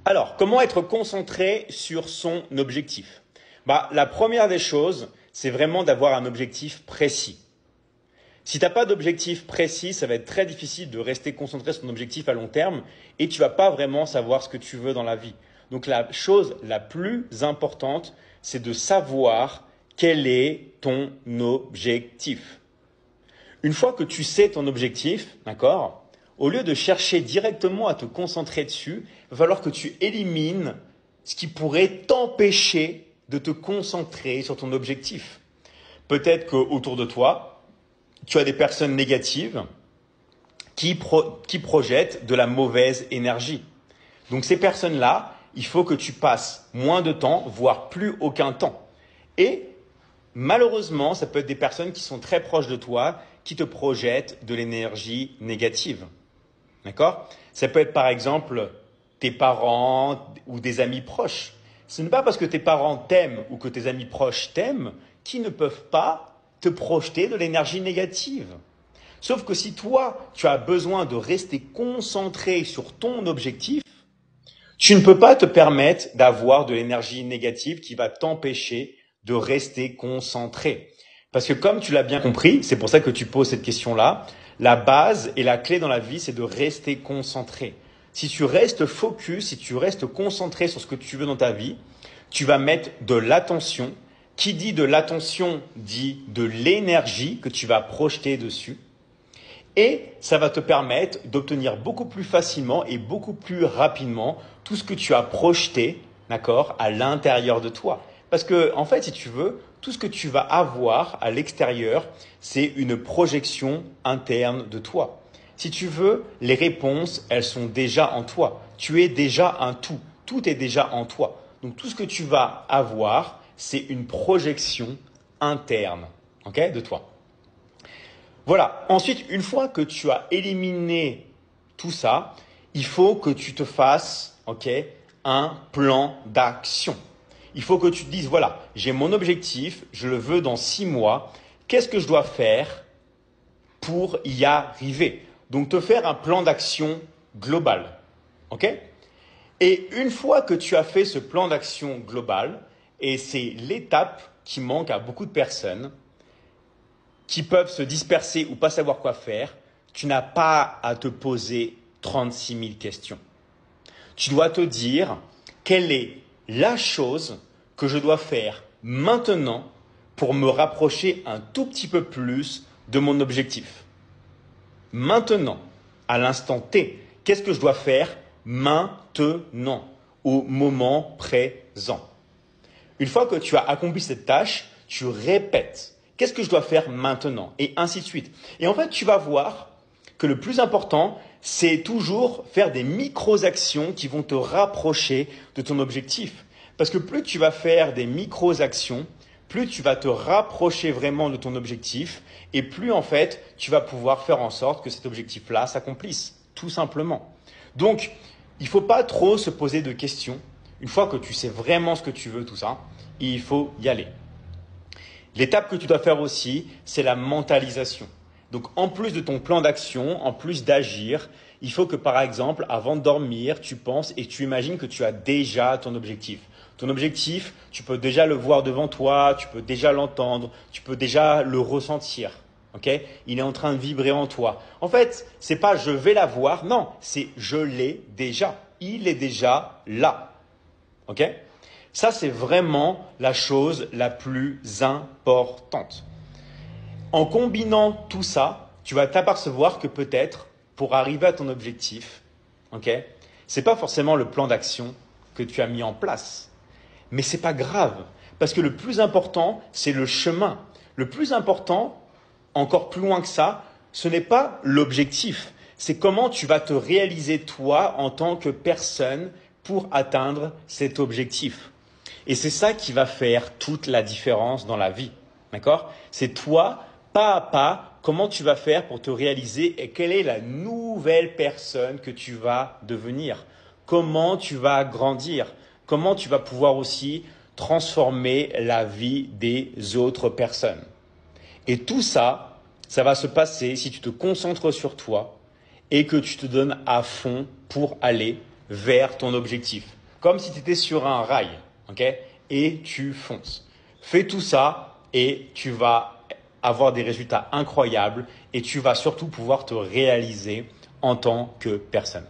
Alors, comment être concentré sur son objectif? La première des choses, c'est vraiment d'avoir un objectif précis. Si tu n'as pas d'objectif précis, ça va être très difficile de rester concentré sur ton objectif à long terme et tu vas pas vraiment savoir ce que tu veux dans la vie. Donc la chose la plus importante, c'est de savoir quel est ton objectif. Une fois que tu sais ton objectif, d'accord, au lieu de chercher directement à te concentrer dessus, il va falloir que tu élimines ce qui pourrait t'empêcher de te concentrer sur ton objectif. Peut-être qu'autour de toi, tu as des personnes négatives qui projettent de la mauvaise énergie. Donc ces personnes-là, il faut que tu passes moins de temps, voire plus aucun temps. Et malheureusement, ça peut être des personnes qui sont très proches de toi, qui te projettent de l'énergie négative. D'accord? Ça peut être par exemple tes parents ou des amis proches. Ce n'est pas parce que tes parents t'aiment ou que tes amis proches t'aiment qu'ils ne peuvent pas te projeter de l'énergie négative. Sauf que si toi, tu as besoin de rester concentré sur ton objectif, tu ne peux pas te permettre d'avoir de l'énergie négative qui va t'empêcher de rester concentré. Parce que comme tu l'as bien compris, c'est pour ça que tu poses cette question-là, la base et la clé dans la vie, c'est de rester concentré. Si tu restes focus, si tu restes concentré sur ce que tu veux dans ta vie, tu vas mettre de l'attention. Qui dit de l'attention dit de l'énergie que tu vas projeter dessus. Et ça va te permettre d'obtenir beaucoup plus facilement et beaucoup plus rapidement tout ce que tu as projeté, d'accord, à l'intérieur de toi. Parce que, en fait, si tu veux, tout ce que tu vas avoir à l'extérieur, c'est une projection interne de toi. Si tu veux, les réponses, elles sont déjà en toi. Tu es déjà un tout. Tout est déjà en toi. Donc, tout ce que tu vas avoir, c'est une projection interne, ok, de toi. Voilà. Ensuite, une fois que tu as éliminé tout ça, il faut que tu te fasses, ok, un plan d'action. Il faut que tu te dises, voilà, j'ai mon objectif, je le veux dans 6 mois. Qu'est-ce que je dois faire pour y arriver? Donc, te faire un plan d'action global, ok? Et une fois que tu as fait ce plan d'action global, et c'est l'étape qui manque à beaucoup de personnes qui peuvent se disperser ou pas savoir quoi faire, tu n'as pas à te poser 36 000 questions. Tu dois te dire quelle est la chose que je dois faire maintenant pour me rapprocher un tout petit peu plus de mon objectif. Maintenant, à l'instant T, qu'est-ce que je dois faire maintenant, au moment présent? Une fois que tu as accompli cette tâche, tu répètes. Qu'est-ce que je dois faire maintenant? Et ainsi de suite. Et en fait, tu vas voir que le plus important, c'est toujours faire des micro-actions qui vont te rapprocher de ton objectif. Parce que plus tu vas faire des micro-actions, plus tu vas te rapprocher vraiment de ton objectif et plus en fait, tu vas pouvoir faire en sorte que cet objectif-là s'accomplisse, tout simplement. Donc, il ne faut pas trop se poser de questions. Une fois que tu sais vraiment ce que tu veux, tout ça, il faut y aller. L'étape que tu dois faire aussi, c'est la mentalisation. Donc, en plus de ton plan d'action, en plus d'agir, il faut que, par exemple, avant de dormir, tu penses et tu imagines que tu as déjà ton objectif. Ton objectif, tu peux déjà le voir devant toi, tu peux déjà l'entendre, tu peux déjà le ressentir. Okay? Il est en train de vibrer en toi. En fait, c'est pas je vais l'avoir, non, c'est je l'ai déjà. Il est déjà là. Ok? Ça, c'est vraiment la chose la plus importante. En combinant tout ça, tu vas t'apercevoir que peut-être, pour arriver à ton objectif, okay, ce n'est pas forcément le plan d'action que tu as mis en place. Mais ce n'est pas grave, parce que le plus important, c'est le chemin. Le plus important, encore plus loin que ça, ce n'est pas l'objectif. C'est comment tu vas te réaliser toi en tant que personne pour atteindre cet objectif. Et c'est ça qui va faire toute la différence dans la vie. D'accord? C'est toi, pas à pas, comment tu vas faire pour te réaliser et quelle est la nouvelle personne que tu vas devenir. Comment tu vas grandir. Comment tu vas pouvoir aussi transformer la vie des autres personnes. Et tout ça, ça va se passer si tu te concentres sur toi et que tu te donnes à fond pour aller vers ton objectif. comme si tu étais sur un rail, ok? Et tu fonces. Fais tout ça et tu vas avoir des résultats incroyables et tu vas surtout pouvoir te réaliser en tant que personne.